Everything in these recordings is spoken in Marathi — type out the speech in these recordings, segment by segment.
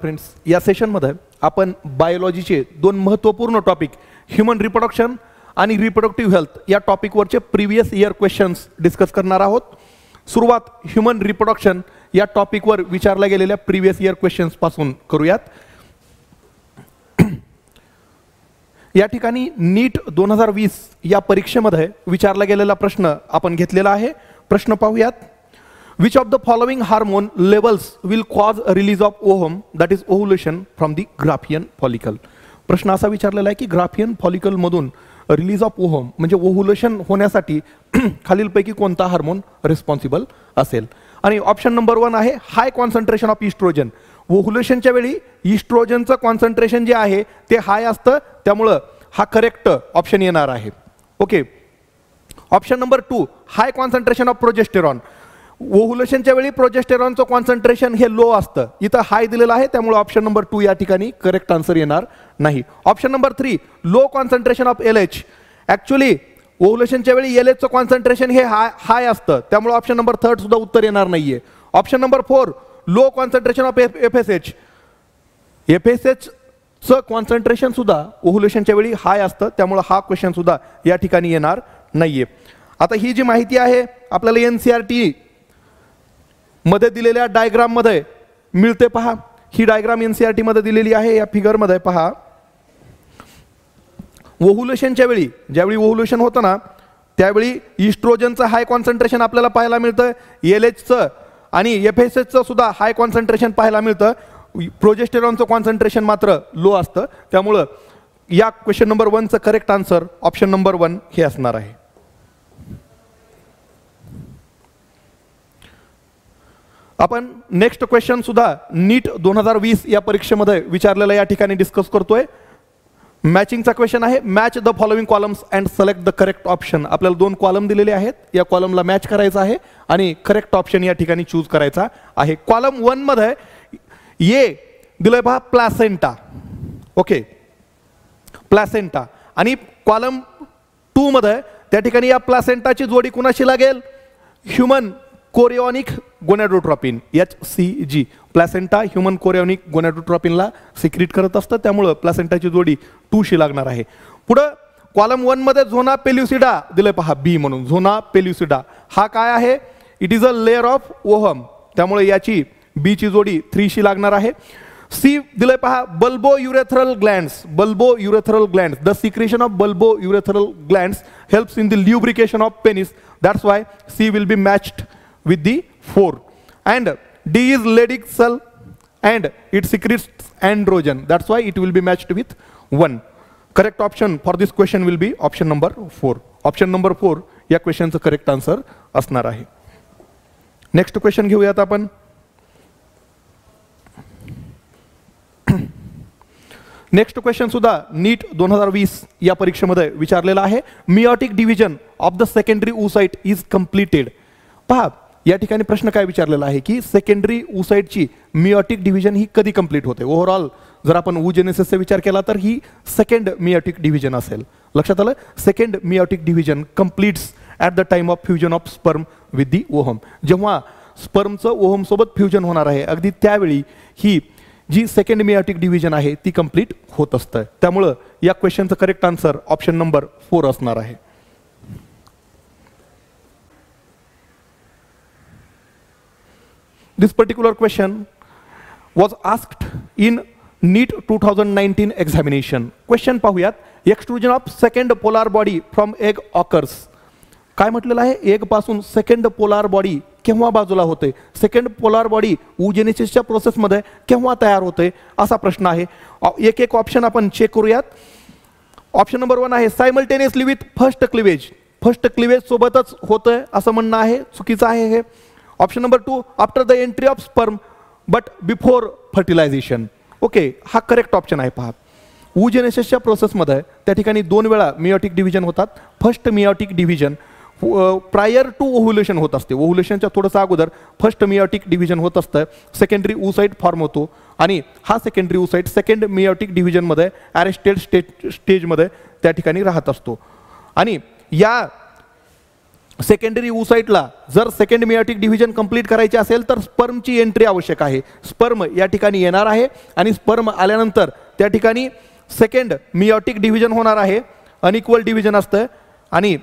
फ्रेंड्स, या सेशनमध्ये आपण बायोलॉजीचे दोन महत्त्वपूर्ण टॉपिक ह्यूमन रिप्रोडक्शन आणि रिप्रोडक्टिव्ह हेल्थ या टॉपिकवरचे प्रीवियस इयर क्वेश्चन्स डिस्कस करणार आहोत. सुरुवात ह्यूमन रिप्रोडक्शन या टॉपिकवर विचारल्या गेलेल्या प्रीवियस इयर क्वेश्चन्स पासून करूयात. या ठिकाणी नीट 2020 या परीक्षेमध्ये विचारला गेलेला प्रश्न आपण घेतलेला आहे. प्रश्न पाहूयात. Which of the following hormone levels will cause a release of ovum, that is ovulation, from the Graafian follicle? प्रश्न असा विचारलेला आहे की ग्राफियन फॉलिकल मधून रिलीज ऑफ ओव्हम म्हणजे ओव्हुलेशन होण्यासाठी खालीलपैकी कोणता हार्मोन रिस्पॉन्सिबल असेल. आणि ऑप्शन नंबर 1 आहे हाय कॉन्सन्ट्रेशन ऑफ इस्ट्रोजन. ओव्हुलेशनच्या वेळी इस्ट्रोजनचं कॉन्सन्ट्रेशन जे आहे ते हाय असतं, त्यामुळं हा करेक्ट ऑप्शन येणार आहे. Okay. Option number 2 high concentration of progesterone. ओव्हुलेशनच्या वेळी प्रोजेस्टेरॉनचं कॉन्सन्ट्रेशन हे लो असतं, इथं हाय दिलेलं आहे, त्यामुळे ऑप्शन नंबर 2 या ठिकाणी करेक्ट आन्सर येणार नाही. Option number 3 low concentration of LH. Actually ओव्हुलेशनच्या वेळी LH चं कॉन्सन्ट्रेशन हे हाय असतं, त्यामुळे ऑप्शन नंबर 3 सुद्धा उत्तर येणार नाहीये. Option number 4 low concentration of FSH. FSH चं कॉन्सन्ट्रेशन सुद्धा ओव्हुलेशनच्या वेळी हाय असतं, त्यामुळे हा क्वेश्चन सुद्धा या ठिकाणी येणार नाहीये. आता ही जी माहिती आहे आपल्याला NCERT मध्ये दिलेल्या डायग्राम मध्ये मिळते. पहा, ही डायग्राम NCERT मध्ये दिलेली आहे. या फिगर मध्ये पहा, ओव्हुलेशनच्या वेळी ज्यावेळी ओव्हुलेशन होतं ना त्यावेळी इस्ट्रोजनचं हाय कॉन्सन्ट्रेशन आपल्याला पाहायला मिळतं, LHचं आणि FSHचं सुद्धा हाय कॉन्सन्ट्रेशन पाहायला मिळतं. प्रोजेस्टेरॉनचं कॉन्सन्ट्रेशन मात्र लो असतं, त्यामुळं या क्वेश्चन नंबर 1चं करेक्ट आन्सर ऑप्शन नंबर 1 हे असणार आहे. आपण नेक्स्ट क्वेश्चन सुद्धा नीट 2020 या परीक्षेमध्ये विचारलेला या ठिकाणी डिस्कस करतोय. मॅचिंगचा क्वेश्चन आहे. Match the following columns and select the correct option. आपल्याला 2 कॉलम दिलेले आहेत, या कॉलमला मॅच करायचा आहे आणि करेक्ट ऑप्शन या ठिकाणी चूज करायचा आहे. कॉलम 1 मध्ये ए दिलंय पहा प्लासेंटा. Okay, placenta. आणि कॉलम 2 मध्ये त्या ठिकाणी या प्लासेंटाची जोडी कुणाशी लागेल? Human chorionic gonadotropin HCG. Placenta human chorionic गोनॅडोट्रॉपिनला सिक्रीट करत असतं, त्यामुळं प्लासेंटाची जोडी 2 शी लागणार आहे. पुढं कॉलम 1 मध्ये झोना पेल्युसिडा दिलंय पहा B म्हणून. झोना पेल्युसिडा हा काय आहे? It is a layer of ovum, त्यामुळे याची B ची जोडी 3 शी लागणार आहे. C दिलंय पहा bulbourethral glands. Bulbourethral glands. The secretion of bulbourethral glands helps in the lubrication of penis. That's why C will be matched with the 4. And D is Leydig cell and it secretes androgen. That's why it will be matched with 1. Correct option for this question will be option number 4. Option number 4 या क्वेश्चनचं करेक्ट आन्सर असणार आहे. नेक्स्ट क्वेश्चन घेऊयात आपण. नेक्स्ट क्वेश्चन सुद्धा नीट 2020 या परीक्षेमध्ये विचारलेला आहे. Meiotic division of the secondary oocyte is completed. पहा, या ठिकाणी प्रश्न काय विचारलेला आहे की सेकंडरी oocyteची मियोटिक डिव्हिजन ही कधी कंप्लीट होते? ओव्हरऑल जर आपण oogenesisचा विचार केला तर ही सेकंड मियोटिक डिव्हिजन असेल. लक्षात आलं? Second meiotic division completes at the time of fusion of sperm with the ovum. जेव्हा स्पर्मचं ओव्हम सोबत फ्युजन होणार आहे, अगदी त्यावेळी ही जी सेकंड मियोटिक डिव्हिजन आहे ती कंप्लीट होत असतं. त्यामुळं या क्वेश्चनचं करेक्ट आन्सर ऑप्शन नंबर 4 असणार आहे. This particular question was asked in NEET 2019 examination. Question पाहूयात. Extrusion of second polar body from egg occurs. काय म्हटलेलं आहे? एग पासून सेकंड पोलार बॉडी केव्हा बाजूला होते? सेकंड पोलार बॉडी oogenesisच्या प्रोसेसमध्ये केव्हा तयार होते असा प्रश्न आहे. एक एक ऑप्शन आपण चेक करूयात. ऑप्शन नंबर 1 आहे simultaneously with first cleavage. First cleavage सोबतच होतंय असं म्हणणं आहे, चुकीचं आहे हे. Option number 2 after the entry of sperm but before fertilisation. Okay, हा करेक्ट ऑप्शन आहे. पहा, oogenesisच्या प्रोसेसमध्ये त्या ठिकाणी 2 वेळा मियोटिक डिव्हिजन होतात. First meiotic division prior to ovulation होत असते. ओव्हुलेशनच्या थोडंसं अगोदर फर्स्ट मियोटिक डिव्हिजन होत असतं. सेकंडरी oocyte फॉर्म होतो आणि हा सेकंडरी oocyte सेकंड मियोटिक डिव्हिजनमध्ये ॲरेस्टेड स्टेजमध्ये त्या ठिकाणी राहत असतो. आणि या सेकंडरी oocyteला जर सेकंड मियोटिक डिव्हिजन कंप्लीट करायचे असेल तर स्पर्मची एंट्री आवश्यक आहे. स्पर्म या ठिकाणी येणार आहे आणि स्पर्म आल्यानंतर त्या ठिकाणी सेकंड मियोटिक डिव्हिजन होणार आहे. अनइक्वल डिव्हिजन असतं आणि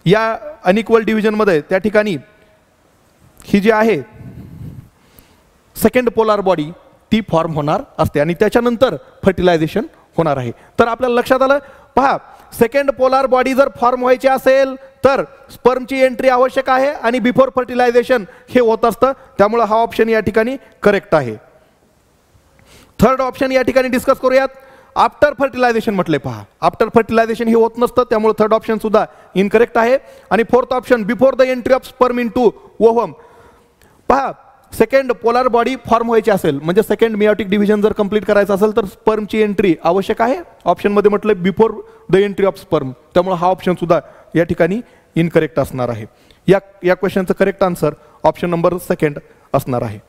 या अनइक्वल डिव्हिजनमध्ये त्या ठिकाणी ही जी आहे सेकंड पोलार बॉडी ती फॉर्म होणार असते आणि त्याच्यानंतर फर्टिलायझेशन होणार आहे. तर आपल्याला लक्षात आलं पहा, सेकंड पोलार बॉडी जर फॉर्म व्हायची असेल तर स्पर्मची एंट्री आवश्यक आहे आणि बिफोर फर्टिलायझेशन हे होत असतं. त्यामुळे हा ऑप्शन या ठिकाणी करेक्ट आहे. थर्ड ऑप्शन या ठिकाणी डिस्कस करूयात. आफ्टर फर्टिलायझेशन म्हटले पहा, आफ्टर फर्टिलायझेशन हे होत नसतं, त्यामुळे थर्ड ऑप्शन सुद्धा इनकरेक्ट आहे. आणि fourth option before the entry of sperm into ovum. पहा, सेकंड पोलार बॉडी फॉर्म व्हायची असेल म्हणजे सेकंड मियोटिक डिव्हिजन जर कंप्लीट करायचं असेल तर स्पर्मची एंट्री आवश्यक आहे. ऑप्शनमध्ये म्हटलं before the entry of sperm, त्यामुळे हा ऑप्शन सुद्धा या ठिकाणी इनकरेक्ट असणार आहे. या क्वेश्चनचं correct answer option number second असणार आहे.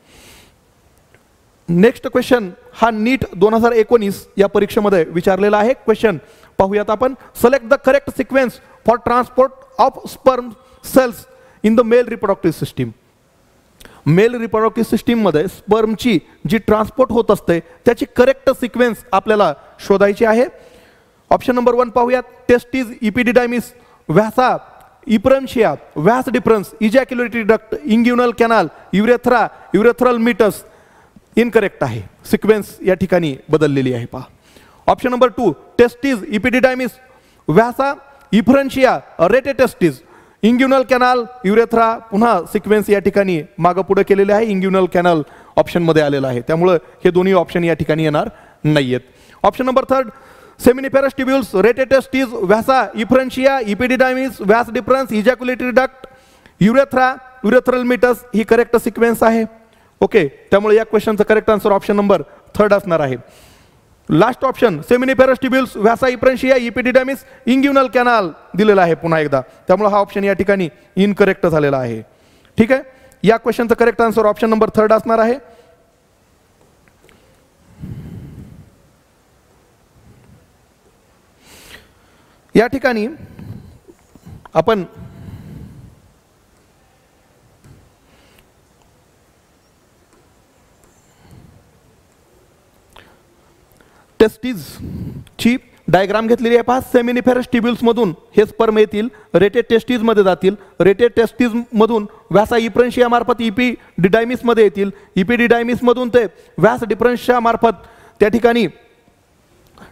नेक्स्ट क्वेश्चन हा नीट 2019 या परीक्षेमध्ये विचारलेला आहे. क्वेश्चन पाहूयात आपण. Select the correct sequence for transport of sperm cells in the male reproductive system. Male reproductive सिस्टीममध्ये स्पर्मची जी ट्रान्सपोर्ट होत असते त्याची करेक्ट सिक्वेन्स आपल्याला शोधायची आहे. ऑप्शन नंबर 1 पाहूयात. Testis, epididymis, vasa, efferentia, vas deferens, ejaculatory duct, inguinal canal, urethra, urethral meatus. Incorrect आहे, सिक्वेन्स या ठिकाणी बदललेली आहे पहा. Option number 2 testis, epididymis, vasa, efferentia, rete testis, inguinal canal, urethra. पुन्हा सिक्वेन्स या ठिकाणी मागं पुढे केलेले आहे. इंग्युनल कॅनाल ऑप्शनमध्ये आलेलं आहे, त्यामुळे हे दोन्ही ऑप्शन या ठिकाणी येणार नाहीयेत. Option number 3 seminiferous tubules, rete testis, vasa, efferentia, epididymis, vas deferens, ejaculatory duct, urethra, urethral meatus ही करेक्ट सिक्वेन्स आहे. ओके, त्यामुळे या क्वेश्चनचं करेक्ट आन्सर ऑप्शन नंबर 3 असणार आहे. Last option seminiferous tubules, vasa, efferentia, epididymis, inguinal canal दिलेला आहे पुन्हा एकदा, त्यामुळे हा ऑप्शन या ठिकाणी इनकरेक्ट झालेला आहे. ठीक आहे, या क्वेश्चनचं करेक्ट आन्सर ऑप्शन नंबर 3 असणार आहे. या ठिकाणी आपण टेस्टिसची डायग्राम घेतलेली आहे पहा. सेमिनिफेरस ट्युब्युल्स मधून हे स्पर्म येतील, रेटेड टेस्टिस मध्ये जातील, रेटेड टेस्टिस मधून व्हॅसा इफ्रेन्शिया मार्फत इपिडिडायमिस मध्ये येतील, इपिडिडायमिस मधून ते व्हॅस डिफरन्शिया मार्फत त्या ठिकाणी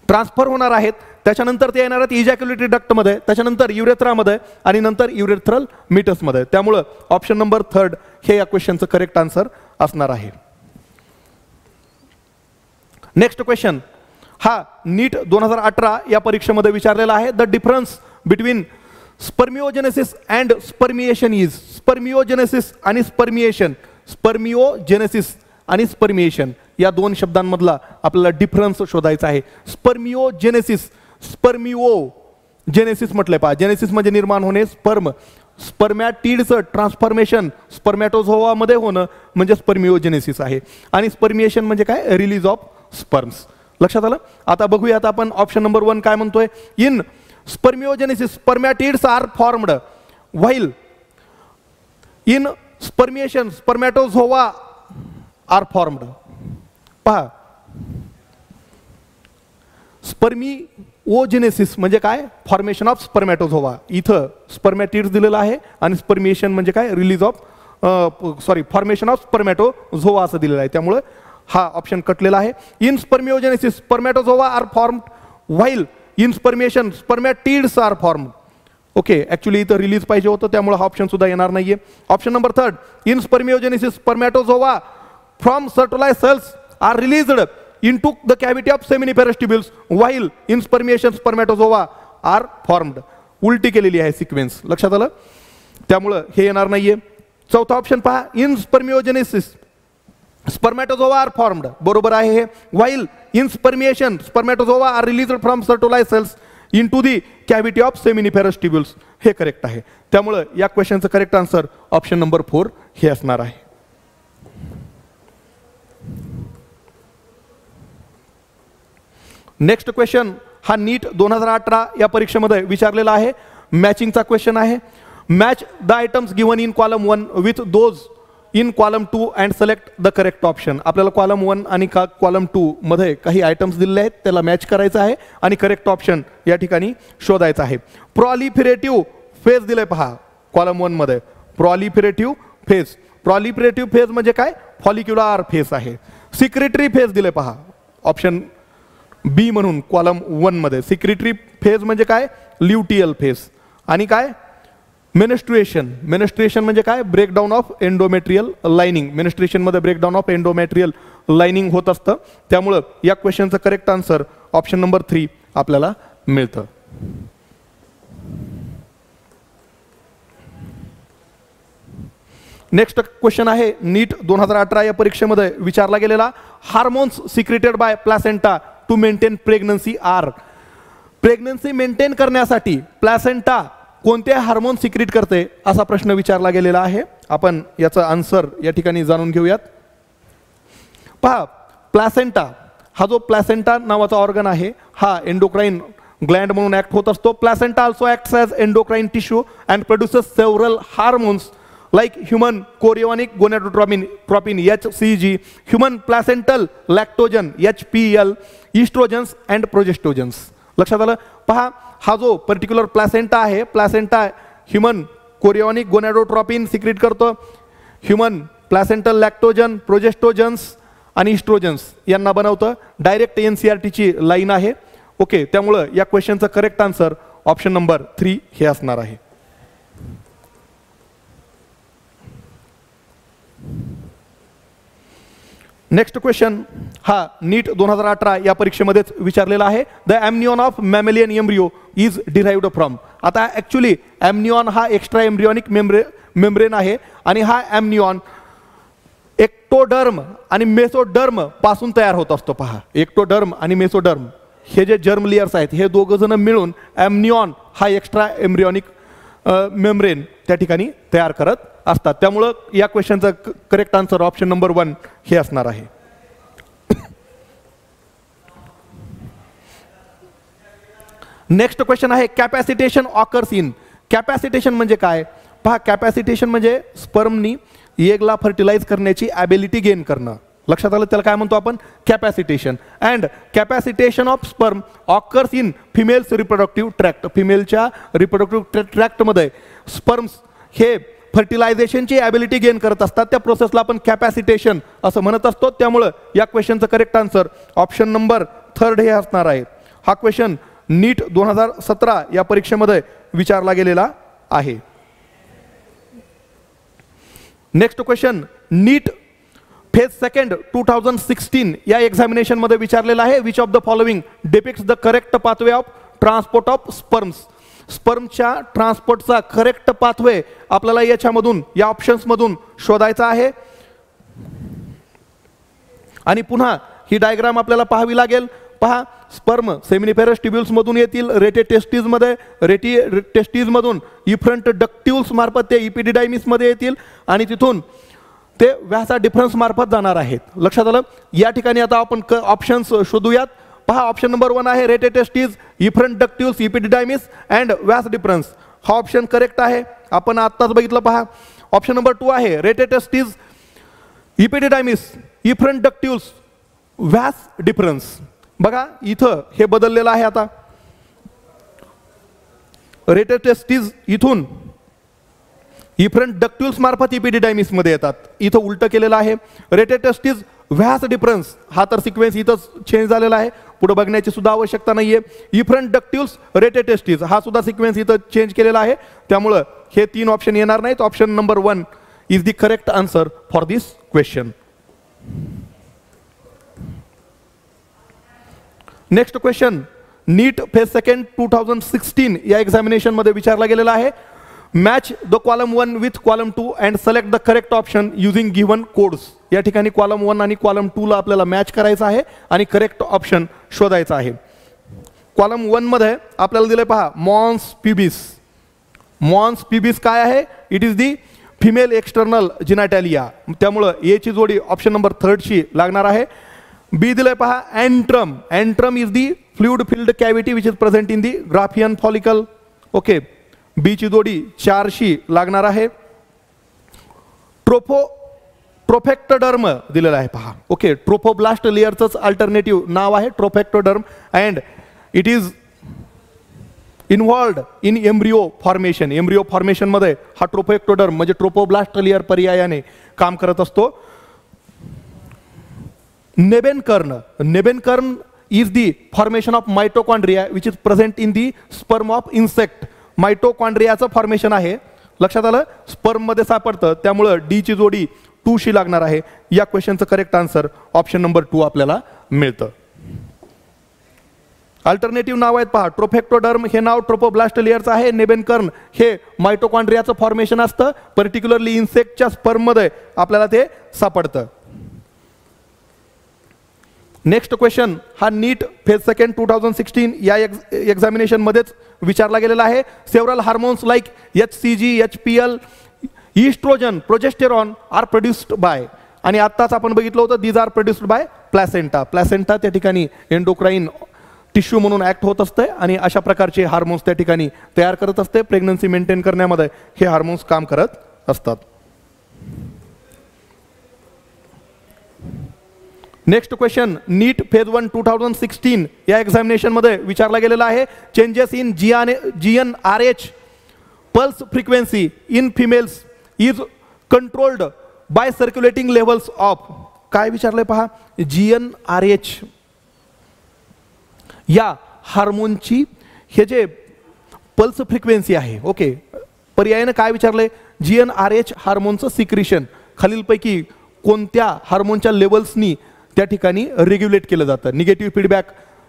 ट्रान्सफर होणार आहेत. त्याच्यानंतर ते येणार आहेत इजॅक्युलेटरी डक्टमध्ये, त्याच्यानंतर युरेथ्रामध्ये आणि नंतर युरेथ्रल मीटसमध्ये. त्यामुळं ऑप्शन नंबर 3 हे या क्वेश्चनचं करेक्ट आन्सर असणार आहे. नेक्स्ट क्वेश्चन हा नीट 2018 या परीक्षेमध्ये विचारलेला आहे. The difference between स्पर्मिओजेनेसिस and spermiation is. स्पर्मिओजेनेसिस आणि स्पर्मिएशन, स्पर्मिओजेनेसिस आणि स्पर्मिएशन या दोन शब्दांमधला आपल्याला डिफरन्स शोधायचा आहे. स्पर्मिओजेनेसिस, स्पर्मिओजेनेसिस म्हटलंय पहा. जेनेसिस म्हणजे निर्माण होणे, स्पर्म, स्पर्मॅटिडचं ट्रान्सफॉर्मेशन स्पर्मॅटोझोआमध्ये होणं म्हणजे स्पर्मिओजेनेसिस आहे. आणि स्पर्मिएशन म्हणजे काय, रिलीज ऑफ स्पर्म्स. लक्षात आलं. आता बघूयात आपण ऑप्शन नंबर 1 काय म्हणतोय. In spermiogenesis spermatids are formed while in spermiation spermatozoa are formed. पहा, स्पर्मिओजेनेसिस म्हणजे काय, फॉर्मेशन ऑफ स्पर्मॅटोझोआ. इथं स्पर्मॅटिड्स दिलेलं आहे आणि स्पर्मिएशन म्हणजे काय, release of formation of spermatozoa असं दिलेलं आहे. त्यामुळे हा ऑप्शन कटलेला आहे. In spermiogenesis spermatozoa are formed while in spermiation spermatids are formed. Okay, actually इथं रिलीज पाहिजे होतं, त्यामुळे हा ऑप्शन सुद्धा येणार नाहीये. Option number 3 in spermiogenesis spermatozoa from Sertoli's cells are released into the cavity of seminiferous tubules while in spermiation spermatozoa are formed. उलटी केलेली आहे सिक्वेन्स, लक्षात आलं. त्यामुळे हे येणार नाहीये. चौथा ऑप्शन पहा, in spermiogenesis spermatozoa are formed, बरोबर आहे हे. while in spermiation spermatozoa are released from fertilized cells into the cavity of seminiferous tubules, हे करेक्ट आहे. त्यामुळे या क्वेश्चनचं करेक्ट आन्सर ऑप्शन नंबर 4 हे असणार आहे. नेक्स्ट क्वेश्चन हा नीट 2018 या परीक्षेमध्ये विचारलेला आहे. मॅचिंगचा क्वेश्चन आहे. Match the items given in column 1 with those in column 2 and select the correct option. आपल्याला कॉलम 1 आणि कॉलम 2 मध्ये काही आयटम्स दिलेले आहेत, त्याला मॅच करायचं आहे आणि करेक्ट ऑप्शन या ठिकाणी शोधायचं आहे. प्रॉलिफेरेटिव्ह फेज दिलंय पहा कॉलम 1 मध्ये. प्रॉलिफेरेटिव्ह फेज, प्रॉलिफेरेटिव्ह फेज म्हणजे काय? फॉलिक्युलर फेज आहे. सिक्रेटरी फेज दिले पहा ऑप्शन बी म्हणून कॉलम 1 मध्ये. सिक्रेटरी फेज म्हणजे काय? Luteal phase. आणि काय? मेनिस्ट्रुएशन. मेनिस्ट्रुएशन म्हणजे काय? Breakdown of endometrial lining. Menstruation मध्ये ब्रेकडाऊन ऑफ एंडोमेट्रियल लाइनिंग होत असतं. त्यामुळं या क्वेश्चनचं करेक्ट आन्सर ऑप्शन नंबर 3 आपल्याला मिळतं. नेक्स्ट क्वेश्चन आहे नीट 2018 या परीक्षेमध्ये विचारला गेलेला. Hormones secreted by placenta to maintain pregnancy are. Pregnancy maintain करण्यासाठी प्लासेंटा कोणते हार्मोन सिक्रेट करते असा प्रश्न विचारला गेलेला आहे. आपण याचा आन्सर या ठिकाणी जाणून घेऊयात. पहा प्लासेंटा हा जो प्लासेंटा नावाचा ऑर्गन आहे हा एंडोक्राइन ग्लँड म्हणून ऍक्ट होत असतो. Placenta also acts as endocrine tissue and produces several hormones like human chorionic gonadotropin HCG, human placental lactogen HPL, estrogens and progestogens. लक्षात आलं? पहा हा जो पर्टिक्युलर प्लासेंटा आहे, प्लासेंटा ह्युमन कोरिओनिक गोनॅडोट्रॉपिन सिक्रेट करतो. ह्युमन प्लासेंटल लॅक्टोजन, प्रोजेस्टोजन्स आणि इस्ट्रोजन्स यांना बनवतं. डायरेक्ट NCERT ची लाईन आहे. ओके, त्यामुळं या क्वेश्चनचं करेक्ट आन्सर ऑप्शन नंबर 3 हे असणार आहे. नेक्स्ट क्वेश्चन हा नीट 2018 या परीक्षेमध्येच विचारलेला आहे. The amnion of mammalian embryo is derived from. आता ऍक्च्युली एम्नियॉन हा एक्स्ट्रा एम्ब्रियॉनिक मेम्ब्रेन आहे आणि हा एम्नियॉन एक्टोडर्म आणि मेसोडर्म पासून तयार होत असतो. पहा एक्टोडर्म आणि मेसोडर्म हे जे जर्म लेयर्स आहेत हे दोघं जण मिळून एम्नियॉन हा एक्स्ट्रा एम्ब्रियॉनिक मेम्ब्रेन त्या ठिकाणी तयार करत असतात. त्यामुळं या क्वेश्चनचं करेक्ट आन्सर ऑप्शन नंबर 1 हे असणार आहे. नेक्स्ट क्वेश्चन आहे कॅपॅसिटेशन ऑकर्स इन. कॅपॅसिटेशन म्हणजे काय? पहा कॅपॅसिटेशन म्हणजे स्पर्मनी एगला फर्टिलाइज करण्याची ॲबिलिटी गेन करणं. लक्षात आलं? त्याला काय म्हणतो आपण? Capacitation. And capacitation of sperm occurs in females reproductive tract. फिमेलच्या रिप्रोडक्टिव्ह ट्रॅक्टमध्ये स्पर्म्स हे फर्टिलायझेशनची ॲबिलिटी गेन करत असतात. त्या प्रोसेसला आपण कॅपॅसिटेशन असं म्हणत असतो. त्यामुळं या क्वेश्चनचं करेक्ट आन्सर ऑप्शन नंबर 3 हे असणार आहे. हा क्वेश्चन नीट 2017 या परीक्षेमध्ये विचारला गेलेला आहे. Next question NEET phase second 2016 या एक्झामिनेशन मध्ये विचारलेला आहे. Which of the following depicts the correct pathway of transport of sperms. स्पर्मच्या ट्रान्सपोर्टचा करेक्ट पाथवे आपल्याला याच्यामधून या ऑप्शन्स मधून शोधायचा आहे. आणि पुन्हा ही डायग्राम आपल्याला पाहावी लागेल. पहा स्पर्म सेमिनिफेरस ट्युब्युल्स मधून येतील, रेटे टेस्टीज मध्ये, रेटी टेस्टीज मधून इफ्रंट डक्ट्युल्स मार्फत ते इपिडिडायमिस मध्ये येतील आणि तिथून ते व्यासा डिफरन्स मार्फत जाणार आहेत. लक्षात आलं? या ठिकाणी आता आपण ऑप्शन्स शोधूयात. पहा ऑप्शन नंबर 1 आहे रेटे टेस्टीज, इफ्रंट डक्ट्युल्स, इपिडिडायमिस अँड व्यास डिफरन्स. हा ऑप्शन करेक्ट आहे. आपण आत्ताच बघितलं. पहा ऑप्शन नंबर 2 आहे रेटे टेस्टीज, इपिडिडायमिस, इफ्रंट डक्ट्युल्स, व्यास डिफरन्स. बघा इथं हे बदललेलं आहे. आता रेटे टेस्टीज इथून इफ्रंट डक्ट्युल्स मार्फत इपिडिडायमिस मध्ये येतात. इथं उलट केलेलं आहे. रेटे टेस्टीज व्यास डिफरन्स हा तर सिक्वेन्स इथंच चेंज झालेला आहे. पुढे बघण्याची सुद्धा आवश्यकता नाहीये. इफ्रंट डक्ट्युल्स रेटे टेस्टीज हा सुद्धा सिक्वेन्स इथं चेंज केलेला आहे. त्यामुळं हे 3 ऑप्शन येणार नाहीत. Option number 1 is the correct answer for this question. Next question NEET phase second 2016 या एक्झामिनेशन मध्ये विचारला गेलेला आहे. Match the column 1 with column 2 and select the correct option using given codes. या ठिकाणी कॉलम 1 आणि कॉलम 2 ला आपल्याला मॅच करायचा आहे आणि करेक्ट ऑप्शन शोधायचा आहे. कॉलम 1 मध्ये आपल्याला दिले पहा मॉन्स प्युबिस. मॉन्स प्युबिस काय आहे? It is the female external genitalia. त्यामुळं ए ची जोडी ऑप्शन नंबर 3 ची लागणार आहे. बी दिले पहा antrum. Antrum is the fluid filled cavity which is present in the Graafian follicle. Okay. B ची जोडी 4 शी लागणार आहे. ट्रोफेक्टोडर्म दिलेला आहे पहा. ओके, ट्रोफोब्लास्ट लेअरचंच अल्टरनेटिव्ह नाव आहे trophectoderm and it is involved in embryo formation. Embryo formation मध्ये हा ट्रोफेक्टोडर्म म्हणजे ट्रोफोब्लास्ट लेअर पर्यायाने काम करत असतो. नेबेनकर्न is the formation of mitochondria which is present in the sperm of insect. माइटोकॉन्ड्रियाचं फॉर्मेशन आहे, लक्षात आलं, स्पर्म मध्ये सापडतं, त्यामुळं डी ची जोडी 2 शी लागणार आहे. या क्वेश्चनचं करेक्ट आन्सर ऑप्शन नंबर 2 आपल्याला मिळतं. अल्टरनेटिव्ह नाव आहेत पहा. ट्रोफेक्टोडर्म हे नाव ट्रोफोब्लास्ट लेअरचं आहे. नेबेनकर्न हे माइटोकॉन्ड्रियाचं फॉर्मेशन असतं, पर्टिक्युलरली इन्सेक्टच्या स्पर्म मध्ये आपल्याला ते सापडतं. नेक्स्ट क्वेश्चन हा नीट फेज सेकंड 2016 या एक्झामिनेशन मध्येच विचारला गेलेला आहे. Several hormones like HCG, HPL, oestrogen, progesterone are produced by, आणि आत्ताच आपण बघितलं होतं these are produced by placenta. Placenta त्या ठिकाणी एंडोक्राईन टिश्यू म्हणून ऍक्ट होत असते आणि अशा प्रकारचे हार्मोन्स त्या ठिकाणी तयार करत असते. प्रेग्नन्सी मेंटेन करण्यामध्ये हे हार्मोन्स काम करत असतात. नेक्स्ट क्वेश्चन नीट फेज 1 2016 या एक्झामिनेशन मध्ये विचारला गेलेला आहे. Changes in GnRH pulse frequency in females is controlled by circulating levels of. काय विचारलंय पहा, GnRH या हार्मोनची हे जे पल्स फ्रिक्वेन्सी आहे. ओके, पर्यायाने काय विचारलंय, GnRH हार्मोनचं सिक्रिशन खालीलपैकी कोणत्या हार्मोनच्या लेवल्सनी त्या ठिकाणी रेग्युलेट केलं जातं. निगेटिव्ह फीडबॅक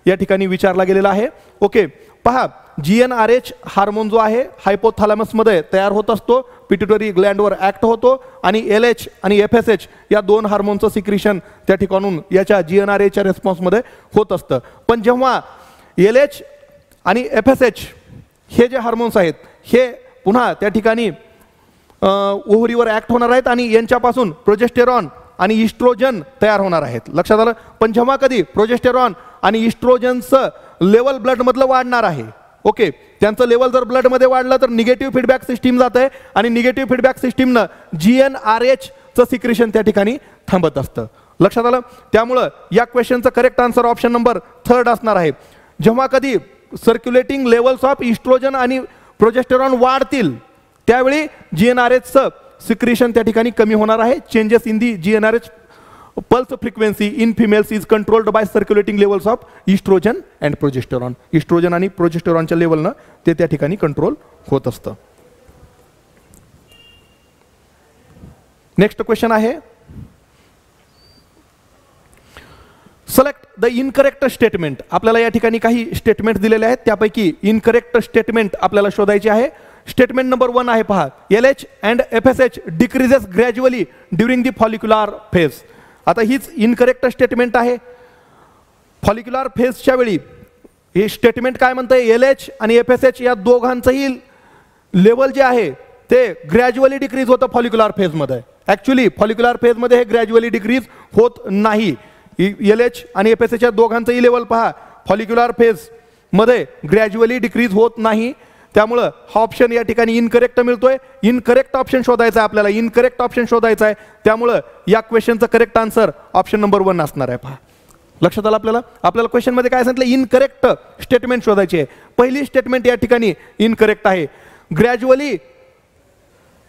या ठिकाणी विचारला गेलेला आहे. ओके पहा, GnRH हार्मोन जो आहे हायपोथॅलॅमस मध्ये तयार होत असतो, पिट्युटरी ग्लँडवर ऍक्ट होतो आणि LH आणि FSH या 2 हार्मोनचं सिक्रिशन त्या ठिकाणून याच्या GnRH च्या रेस्पॉन्स मध्ये होत असतं. पण जेव्हा LH आणि FSH हे जे हार्मोन्स आहेत हे पुन्हा त्या ठिकाणी ओव्हरीवर ऍक्ट होणार आहेत आणि यांच्यापासून प्रोजेस्टेरॉन आणि इस्ट्रोजन तयार होणार आहेत. लक्षात आलं. पण जेव्हा कधी प्रोजेस्टेरॉन आणि इस्ट्रोजनचं लेवल ब्लड मधलं वाढणार आहे, ओके, त्यांचं लेवल जर ब्लड मध्ये वाढलं तर निगेटिव्ह फीडबॅक सिस्टीम जात आहे आणि निगेटिव्ह फीडबॅक सिस्टीमनं GnRH चं सिक्रिशन त्या ठिकाणी थांबत असतं. लक्षात आलं. त्यामुळं या क्वेश्चनचं करेक्ट आन्सर ऑप्शन नंबर 3 असणार आहे. जेव्हा कधी सर्क्युलेटिंग लेवल्स ऑफ इस्ट्रोजन आणि प्रोजेस्टेरॉन वाढतील त्यावेळी GnRHचं सिक्रिशन त्या ठिकाणी कमी होणार आहे. Changes in the GnRH pulse frequency in females is controlled by circulating levels of oestrogen and progesterone. Oestrogen आणि प्रोजेस्टेरॉनच्या लेवलनं ते त्या ठिकाणी कंट्रोल होत असतं. नेक्स्ट क्वेश्चन आहे, सिलेक्ट द इनकरेक्ट स्टेटमेंट. आपल्याला या ठिकाणी काही स्टेटमेंट दिलेले आहेत, त्यापैकी इनकरेक्ट स्टेटमेंट आपल्याला शोधायची आहे. स्टेटमेंट नंबर 1 आहे पहा, LH and FSH decreases gradually during the follicular phase. आता हीच इनकरेक्ट स्टेटमेंट आहे. फॉलिक्युलर फेजच्या वेळी हे स्टेटमेंट काय म्हणतंय, LH आणि FSH या दोघांचंही लेवल जे आहे ते ग्रॅज्युअली डिक्रीज होतं फॉलिक्युलर फेजमध्ये. ऍक्च्युली फॉलिक्युलर फेजमध्ये हे ग्रॅज्युअली डिक्रीज होत नाही. LH आणि FSH या दोघांचंही लेवल पहा फॉलिक्युलर फेज मध्ये ग्रॅज्युअली डिक्रीज होत नाही. त्यामुळं हा ऑप्शन या ठिकाणी इनकरेक्ट मिळतोय. इनकरेक्ट ऑप्शन शोधायचा आहे आपल्याला, इनकरेक्ट ऑप्शन शोधायचा आहे. त्यामुळं या क्वेश्चनचं करेक्ट आन्सर ऑप्शन नंबर 1 असणार आहे. पहा लक्षात आलं आपल्याला क्वेश्चन मध्ये काय सांगितलं, इनकरेक्ट स्टेटमेंट शोधायची आहे. पहिली स्टेटमेंट या ठिकाणी इनकरेक्ट आहे.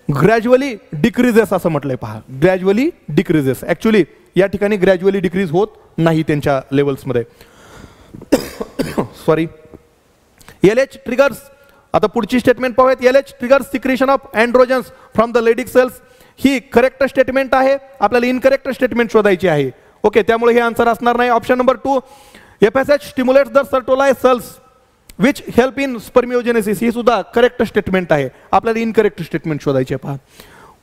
ग्रॅज्युअली डिक्रीजेस असं म्हटलंय पहा, ग्रॅज्युअली डिक्रीजेस. ऍक्च्युली या ठिकाणी ग्रॅज्युअली डिक्रीज होत नाही त्यांच्या लेवल्समध्ये. सॉरी. LH ट्रिगर्स, आता पुढची स्टेटमेंट पाहूयात. LH triggers secretion of androgens from the Leydig cells. ही करेक्ट स्टेटमेंट आहे. आपल्याला इनकरेक्ट स्टेटमेंट शोधायची आहे. ओके, त्यामुळे हे आन्सर असणार नाही. Option number 2, FSH stimulates the Sertoli cells which help in spermiogenesis. ही सुद्धा करेक्ट स्टेटमेंट आहे. आपल्याला इनकरेक्ट स्टेटमेंट शोधायची आहे. पहा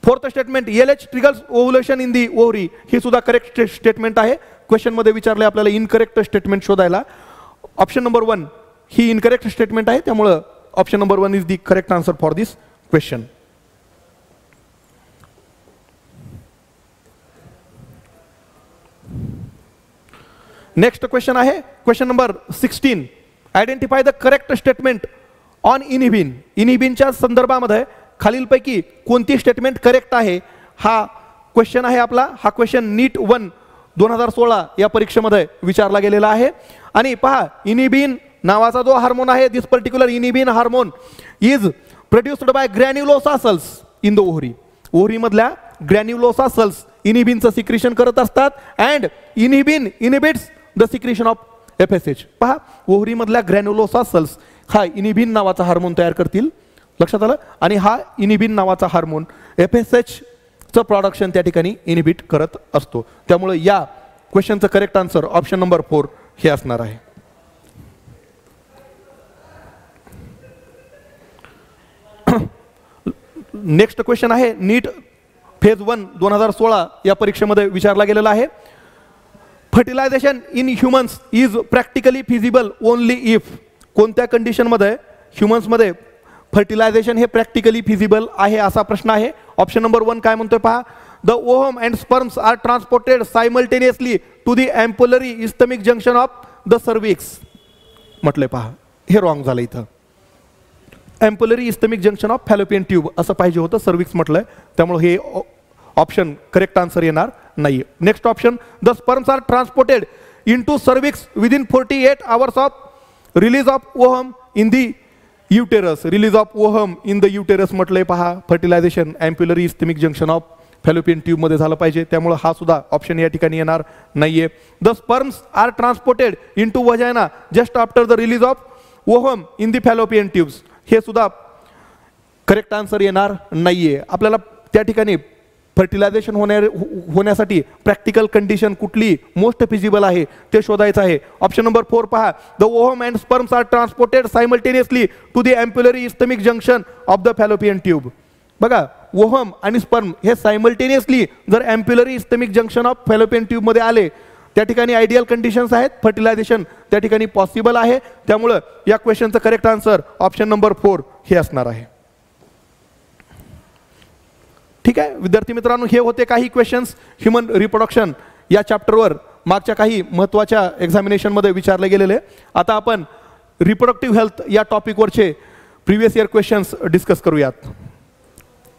4th statement, LH triggers ovulation in the ovary. ही सुद्धा करेक्ट स्टेटमेंट आहे. क्वेश्चन मध्ये विचारले आपल्याला इनकरेक्ट स्टेटमेंट शोधायला. ऑप्शन नंबर 1 ही इनकरेक्ट स्टेटमेंट आहे. त्यामुळे option number 1 is the correct answer for this question. Next question आहे question number 16. Identify the correct statement on inhibin, इनहिबिनच्या संदर्भामध्ये खालीलपैकी कोणती स्टेटमेंट करेक्ट आहे हा क्वेश्चन आहे आपला. हा क्वेश्चन नीट 1 2016 या परीक्षेमध्ये विचारला गेलेला आहे. आणि पहा, इनहिबिन नावाचा जो हार्मोन आहे, this particular inhibin hormone is produced by granulosa cells in the ovary. ओव्हरीमधल्या ग्रॅन्युलोसा सेल्स इनहिबिनचं सिक्रेशन करत असतात and inhibin inhibits the secretion of FSH. पहा, ओव्हरीमधल्या ग्रॅन्युलोसा सेल्स हा इनहिबिन नावाचा हार्मोन तयार करतील, लक्षात आलं. आणि हा इनहिबिन नावाचा हार्मोन FSH चं प्रोडक्शन त्या ठिकाणी इनहिबिट करत असतो. त्यामुळे या क्वेश्चनचं करेक्ट आन्सर ऑप्शन नंबर 4 हे असणार आहे. नेक्स्ट क्वेश्चन आहे नीट फेज 1 2016 या परीक्षेमध्ये विचारला गेलेला आहे. Fertilisation in humans is practically feasible only if. कोणत्या कंडिशनमध्ये ह्युमन्समध्ये फर्टिलायझेशन हे प्रॅक्टिकली फिजिबल आहे असा प्रश्न आहे. ऑप्शन नंबर 1 काय म्हणतोय पहा, the ovum and sperms are transported simultaneously to the ampullary isthmic junction of the cervix. म्हटलंय पहा, हे रॉंग झालं इथं. Ampullary isthmic junction of fallopian tube असं पाहिजे होतं, सर्विक्स म्हटलंय, त्यामुळे हे ऑप्शन करेक्ट आन्सर येणार नाही. Next option, the sperms are transported into cervix within 48 hours of release of ovum in the uterus. Release of ovum in the uterus म्हटलंय पहा. Fertilization ampullary isthmic junction of fallopian tube मध्ये झालं पाहिजे, त्यामुळे हा सुद्धा ऑप्शन या ठिकाणी येणार नाहीये. The sperms are transported into vagina just after the release of ovum in the fallopian tubes. हे सुद्धा करेक्ट आन्सर येणार नाहीये. आपल्याला त्या ठिकाणी फर्टिलायझेशन होण्यासाठी प्रॅक्टिकल कंडिशन कुठली मोस्ट फिजिबल आहे ते शोधायचं आहे. ऑप्शन नंबर 4 पहा, the ovum and sperms are transported simultaneously to the ampullary isthmic junction of the fallopian tube. बघा, ओहम आणि स्पर्म हे सायमल्टेनियसली जर ampullary isthmic junction of fallopian tube मध्ये आले, त्या ठिकाणी आयडियल कंडिशन्स आहेत, फर्टिलायझेशन त्या ठिकाणी पॉसिबल आहे. त्यामुळे या क्वेश्चनचं करेक्ट आन्सर ऑप्शन नंबर 4 हे असणार आहे. ठीक आहे विद्यार्थी मित्रांनो, हे होते काही क्वेश्चन्स ह्युमन रिप्रोडक्शन या चॅप्टरवर मागच्या काही महत्त्वाच्या एक्झामिनेशनमध्ये विचारले गेलेले. आता आपण रिप्रोडक्टिव्ह हेल्थ या टॉपिकवरचे प्रिव्हियस इयर क्वेश्चन्स डिस्कस करूयात.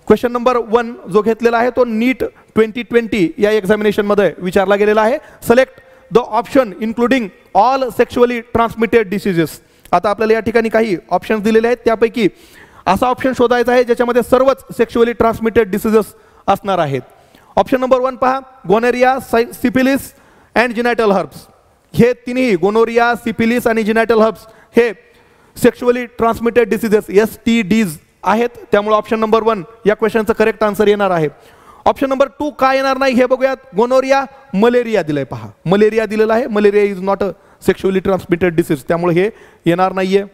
क्वेश्चन नंबर 1 जो घेतलेला आहे तो नीट 2020 या एक्झामिनेशनमध्ये विचारला गेलेला आहे. Select the option including all sexually transmitted diseases. आता आपल्याला या ठिकाणी काही ऑप्शन्स दिलेले आहेत, त्यापैकी असा ऑप्शन शोधायचा आहे ज्याच्यामध्ये सर्वच सेक्शुअली ट्रान्समिटेड डिसीजेस असणार आहेत. ऑप्शन नंबर 1 पहा, गोनेरिया, सिफिलिस अँड जिनायटल हर्ब्स. हे तिन्ही गोनोरिया, सिफिलिस आणि जिनायटल हर्ब्स हे सेक्शुअली ट्रान्समिटेड डिसीजेस STDs आहेत. त्यामुळे ऑप्शन नंबर 1 या क्वेश्चनचं करेक्ट आन्सर येणार आहे. ऑप्शन नंबर 2 काय येणार नाही हे बघूयात. गोनोरिया, मलेरिया दिलंय पहा, मलेरिया दिलेला आहे. Malaria is not a sexually transmitted disease, त्यामुळे हे येणार नाहीये.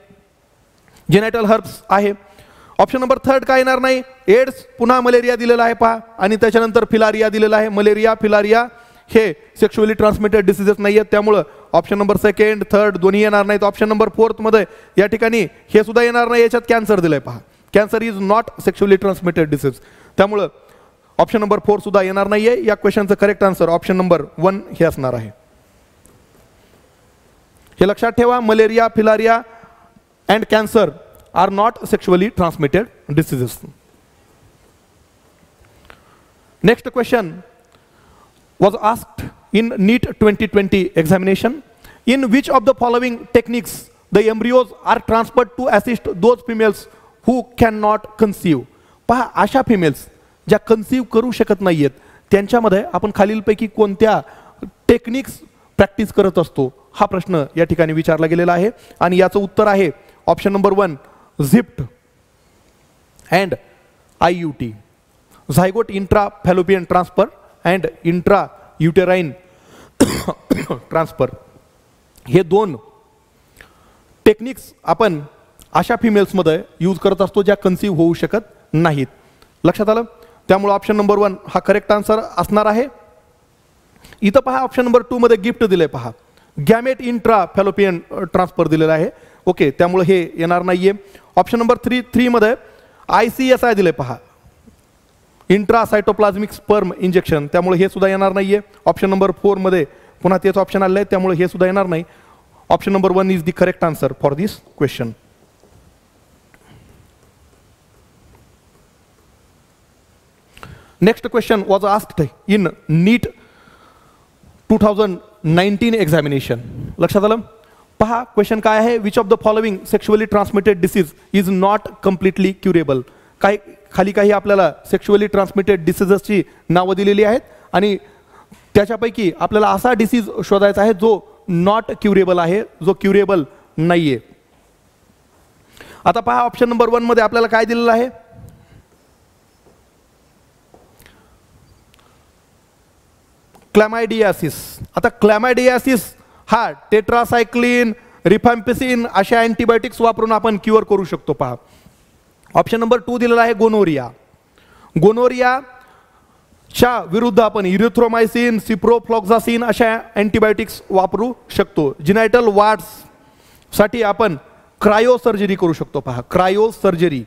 जिनायटल हर्ब्स आहे. ऑप्शन नंबर 3 काय येणार नाही. एड्स, पुन्हा मलेरिया दिलेला आहे पहा, आणि त्याच्यानंतर फिलारिया दिलेला आहे. मलेरिया, फिलारिया हे सेक्शुअली ट्रान्समिटेड डिसीजेस नाही आहेत, त्यामुळे ऑप्शन नंबर 2, 3 दोन्ही येणार नाहीत. ऑप्शन नंबर 4 मध्ये या ठिकाणी हे सुद्धा येणार नाही. याच्यात कॅन्सर दिलंय पहा, cancer is not sexually transmitted disease, त्यामुळे ऑप्शन नंबर 4 सुद्धा येणार नाहीये. या क्वेश्चनचं करेक्ट आन्सर ऑप्शन नंबर 1 हे असणार आहे. हे लक्षात ठेवा, malaria, filaria and cancer are not sexually transmitted diseases. Next question was asked in NEET 2020 examination. In which of the following techniques the embryos are transferred to assist those females who cannot conceive? पहा, अशा फिमेल्स ज्या कन्सीव्ह करू शकत नाहीयेत त्यांच्यामध्ये आपण खालीलपैकी कोणत्या टेक्निक्स प्रॅक्टिस करत असतो हा प्रश्न या ठिकाणी विचारला गेलेला आहे. आणि याचं उत्तर आहे option number 1 ZIFT and IUT, zygote intra fallopian transfer and intra uterine transfer. हे 2 टेक्निक्स आपण अशा फिमेल्समध्ये यूज करत असतो ज्या कन्सीव्ह होऊ शकत नाहीत. लक्षात आलं, त्यामुळे ऑप्शन नंबर 1 हा करेक्ट आन्सर असणार आहे. इथं पहा ऑप्शन नंबर 2 मध्ये गिफ्ट दिलंय पहा, गॅमेट इंट्रा फॅलोपियन ट्रान्सफर दिलेला आहे. ओके, त्यामुळे हे येणार नाहीये. ऑप्शन नंबर 3 मध्ये ICSI दिले पहा, इंट्रा सायटोप्लाझ्मिक स्पर्म इंजेक्शन, त्यामुळे हे सुद्धा येणार नाहीये. ऑप्शन नंबर 4 मध्ये पुन्हा तेच ऑप्शन आले आहे, त्यामुळे हे सुद्धा येणार नाही. Option number 1 is the correct answer for this question. Next question was asked in NEET 2019 examination. लक्षात आलं? पहा क्वेश्चन काय आहे, which of the following sexually transmitted disease is not completely curable. खाली काही आपल्याला सेक्शुअली ट्रान्समिटेड डिसीजेसची नावं दिलेली आहेत आणि त्याच्यापैकी आपल्याला असा डिसीज शोधायचा आहे जो नॉट क्युरेबल आहे, जो क्युरेबल नाहीये. आता पहा ऑप्शन नंबर 1 मध्ये आपल्याला काय दिलेलं आहे, क्लॅमायडियासिस. आता क्लॅमायडियासिस हा टेट्रासायक्लिन, रिफॅम्पिसिन अशा अँटीबायोटिक्स वापरून आपण क्युअर करू शकतो. पहा ऑप्शन नंबर 2 दिलेला आहे गोनोरिया. गोनोरियाच्या विरुद्ध आपण इरिथ्रोमायसिन, सिप्रोफ्लॉक्झासिन अशा अँटीबायोटिक्स वापरू शकतो. जिनायटल वार्ड्स साठी आपण क्रायो सर्जरी करू शकतो. पहा क्रायो सर्जरी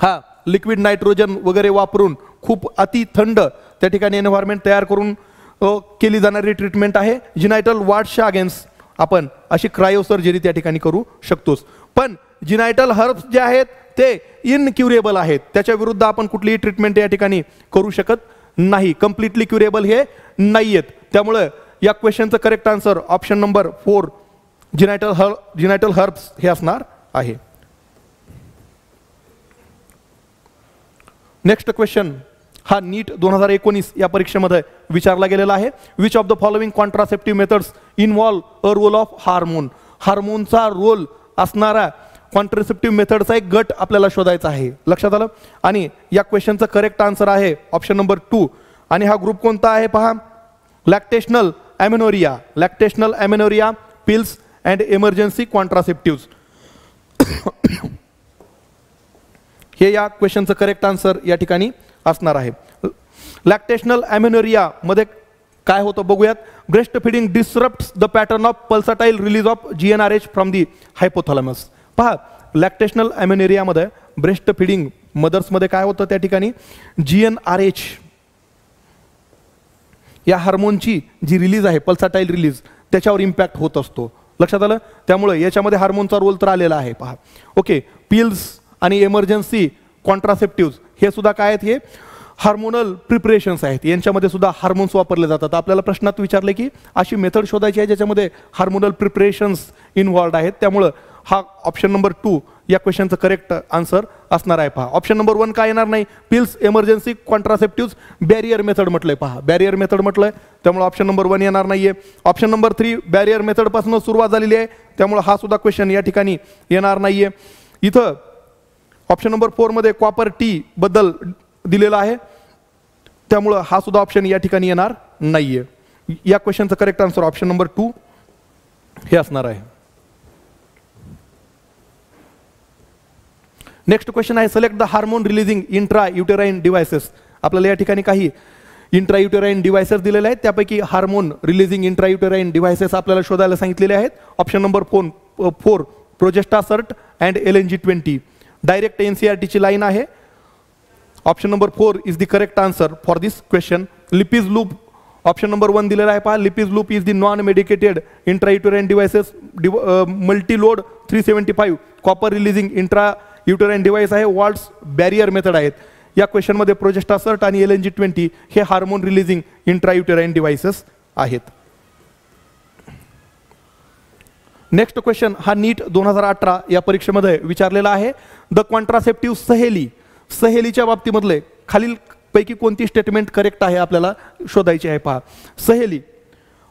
हा लिक्विड नायट्रोजन वगैरे वापरून खूप अति थंड त्या ठिकाणी एन्व्हायरमेंट तयार करून केली जाणारी ट्रीटमेंट आहे. जिनायटल वार्ड्सच्या अगेन्स्ट आपण अशी क्रायो सर्जरी त्या ठिकाणी करू शकतोच. पण जिनायटल हर्ब्स जे आहेत ते इनक्युरेबल आहेत, त्याच्या विरुद्ध आपण कुठलीही ट्रीटमेंट या ठिकाणी करू शकत नाही. कम्प्लिटली क्युरेबल हे नाही आहेत. त्यामुळे या क्वेश्चनचं correct answer option number 4 genital herpes हे असणार आहे. नेक्स्ट क्वेश्चन हा नीट 2019 या परीक्षेमध्ये विचारला गेलेला आहे. Which of the following contraceptive methods involve a role of hormone. हार्मोनचा रोल असणारा कॉन्ट्रासेप्टिव्ह मेथडचा एक गट आपल्याला शोधायचा आहे. लक्षात आलं? आणि या क्वेश्चनचं करेक्ट आन्सर आहे ऑप्शन नंबर 2. आणि हा ग्रुप कोणता आहे पहा, लॅक्टेशनल ॲमेनोरिया. लॅक्टेशनल ॲमेनोरिया पिल्स अँड इमर्जन्सी कॉन्ट्रासेप्टिव्स हे या क्वेश्चनचं करेक्ट आन्सर या ठिकाणी असणार आहे. लॅक्टेशनल ॲमेनोरिया मध्ये काय होतं बघूयात. Breast feeding disrupts the pattern of pulsatile release of GnRH from the hypothalamus. पहा लॅक्टेशनल ॲमेनोरियामध्ये ब्रेस्ट फिडिंग मदर्समध्ये काय होतं, त्या ठिकाणी GnRH या हार्मोनची जी रिलीज आहे पल्साटाईल रिलीज त्याच्यावर इम्पॅक्ट होत असतो. लक्षात आलं? त्यामुळे याच्यामध्ये हार्मोनचा रोल तर आलेला आहे. पहा ओके, पिल्स आणि इमर्जन्सी कॉन्ट्रासेप्टिव्स हे सुद्धा काय आहेत, हे हार्मोनल प्रिपरेशन्स आहेत. यांच्यामध्ये सुद्धा हार्मोन्स वापरले जातात. आपल्याला प्रश्नात विचारले की अशी मेथड शोधायची आहे ज्याच्यामध्ये हार्मोनल प्रिपरेशन्स इन्व्हॉल्ड आहेत. त्यामुळं हा ऑप्शन नंबर 2 या क्वेश्चनचं करेक्ट आन्सर असणार आहे. पहा ऑप्शन नंबर 1 काय येणार नाही, pills emergency contraceptives barrier method म्हटलंय. पहा बॅरियर मेथड म्हटलंय, त्यामुळे ऑप्शन नंबर 1 येणार नाहीये. ऑप्शन नंबर 3 बॅरियर मेथड पासून सुरुवात झालेली आहे, त्यामुळे हा सुद्धा क्वेश्चन या ठिकाणी येणार नाहीये. इथं ऑप्शन नंबर 4 मध्ये कॉपर टी बद्दल दिलेला आहे, त्यामुळे हा सुद्धा ऑप्शन या ठिकाणी येणार नाहीये. या क्वेश्चनचं करेक्ट आन्सर ऑप्शन नंबर 2 हे असणार आहे. नेक्स्ट क्वेश्चन आहे, select the hormone releasing intra uterine devices. आपल्याला या ठिकाणी काही इंट्रा युटेराइन डिव्हायसेस दिलेले आहेत, त्यापैकी hormone releasing intra uterine devices आपल्याला शोधायला सांगितलेले आहेत. Option number 4 Progestasert and LNG20. Direct NCERT ची लाईन आहे. Option number 4 is the correct answer for this question. Lippes loop option number 1 दिलेला आहे. पहा Lippes loop is the non medicated intrauterine devices. Multiload 375 copper releasing intra uterine device आहे. वॉल्ट्स बॅरियर मेथड आहेत. या क्वेश्चन मध्ये प्रोजेस्टासर्ट आणि LNG20 हे हार्मोन रिलीजिंग इंट्रायुटेराइन डिव्हाइसेस आहेत. नेक्स्ट क्वेश्चन हा नीट 2018 या परीक्षेमध्ये विचारलेला आहे. द कॉन्ट्रासेप्टिव्ह सहेली. सहेलीच्या बाबतीमधले खालील पैकी कोणती स्टेटमेंट करेक्ट आहे आपल्याला शोधायची आहे. पहा Saheli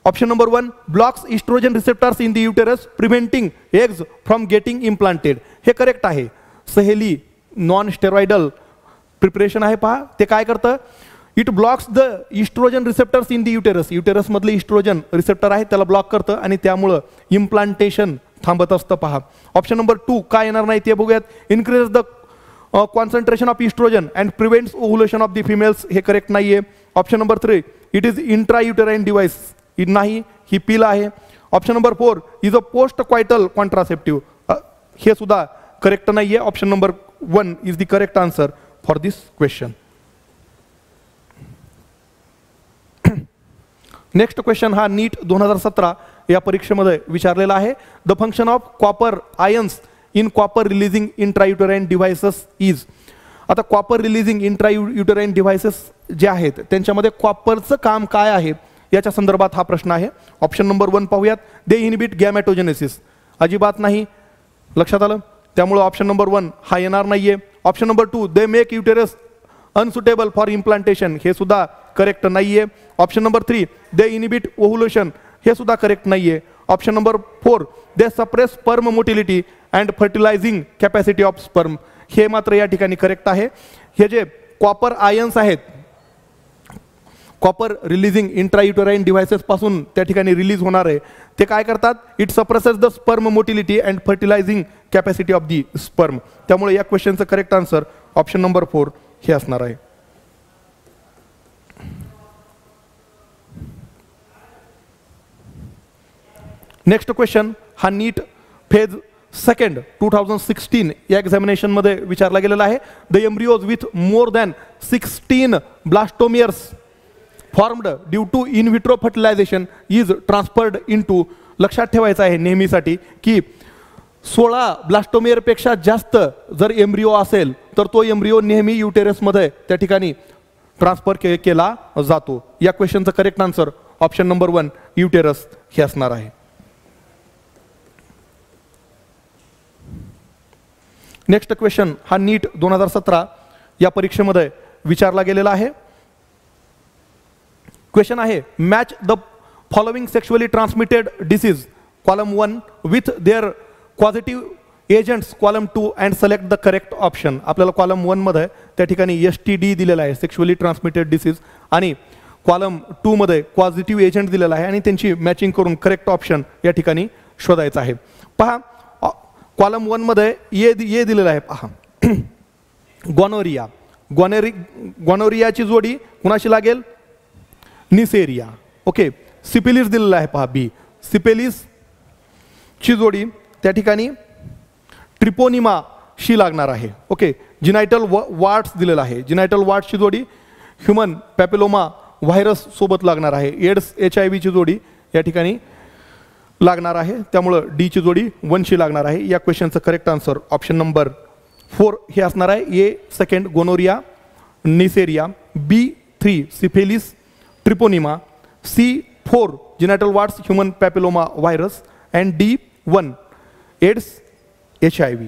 option number 1 blocks estrogen receptors in the uterus preventing eggs from getting implanted. हे करेक्ट आहे. सहेली नॉन स्टेरॉइडल प्रिपरेशन आहे. पहा ते काय करतं, it blocks the estrogen receptors in the uterus. Uterus मधले इस्ट्रोजन रिसेप्टर आहे त्याला ब्लॉक करतं आणि त्यामुळं इम्प्लांटेशन थांबत असतं. पहा ऑप्शन नंबर 2 काय येणार नाही ते बघूयात. Increase the concentration of oestrogen and prevents ovulation of the females. हे करेक्ट नाहीये. Option number 3 it is intrauterine device. नाही, ही पिल आहे. Option number 4 is a post coital contraceptive. हे सुद्धा करेक्ट नाहीये. Option number 1 is the correct answer for this question. Next question हा नीट 2017 या परीक्षेमध्ये विचारलेला आहे. The function of copper ions in copper releasing intrauterine devices is. आता copper releasing intra uterine devices जे आहेत त्यांच्यामध्ये कॉपरचं काम काय आहे याच्या संदर्भात हा प्रश्न आहे. ऑप्शन नंबर 1 पाहूयात. दे इनहिबिट गॅमेटोजेनेसिस. अजिबात नाही. लक्षात आलं. त्यामुळे ऑप्शन नंबर 1 हा येणार नाहीये. Option number 2 they make uterus unsuitable for implantation. हे सुद्धा करेक्ट नाहीये. ऑप्शन नंबर 3 दे इनहिबिट ओव्हुलेशन. हे सुद्धा करेक्ट नाहीये. Option number 4 they suppress sperm motility and fertilizing capacity of sperm. हे मात्र या ठिकाणी करेक्ट आहे. हे जे कॉपर आयन्स आहेत कॉपर रिलीजिंग इंट्रायुटेराइन डिव्हाइसेस पासून त्या ठिकाणी रिलीज होणार आहे ते काय करतात. It suppresses the sperm motility and fertilizing capacity of the sperm. त्यामुळे या क्वेश्चनचं करेक्ट आन्सर ऑप्शन नंबर 4 हे असणार आहे. नेक्स्ट क्वेश्चन हा नीट फेज 2 2016 या एक्झामिनेशन मध्ये विचारला गेलेला आहे. The embryos with more than 16 blastomeres formed due to in vitro fertilisation is transferred into. लक्षात ठेवायचं आहे नेहमीसाठी की 16 ब्लास्टोमियर पेक्षा जास्त जर एम्ब्रिओ असेल तर तो एम्ब्रिओ नेहमी युटेरसमध्ये त्या ठिकाणी ट्रान्सफर केला जातो. या क्वेश्चनचं correct answer option number 1 uterus हे असणार आहे. नेक्स्ट क्वेश्चन हा नीट 2017 या परीक्षेमध्ये विचारला गेलेला आहे. क्वेश्चन आहे match the following sexually transmitted disease column 1 with their causative agents column 2 and select the correct option. आपल्याला कॉलम 1 मध्ये त्या ठिकाणी STD दिलेला आहे सेक्शुअली ट्रान्समिटेड डिसीज आणि कॉलम 2 मध्ये पॉझिटिव्ह एजंट दिलेला आहे आणि त्यांची मॅचिंग करून करेक्ट ऑप्शन या ठिकाणी शोधायचं आहे. पहा कॉलम 1 मध्ये ये दिलेला आहे. पहा गॉनोरिया. गॉनोरियाची जोडी कुणाशी लागेल. निसेरिया. ओके. सिपिलिस दिलेला आहे. पहा बी. सिपिलिस ची जोडी त्या ठिकाणी ट्रिपोनिमा शी लागणार आहे. ओके. जिनायटल वार्ट्स दिलेला आहे. जिनायटल वार्ट्सची जोडी ह्युमन पॅपिलोमा व्हायरस सोबत लागणार आहे. एड्स HIV ची जोडी या ठिकाणी लागणार आहे. त्यामुळं डी ची जोडी 1 शी लागणार आहे. या क्वेश्चनचं करेक्ट आन्सर ऑप्शन नंबर 4 हे असणार आहे. A2 gonorrhoea Neisseria, B3 syphilis Treponema, C4 genital warts human papilloma virus and D1 AIDS HIV.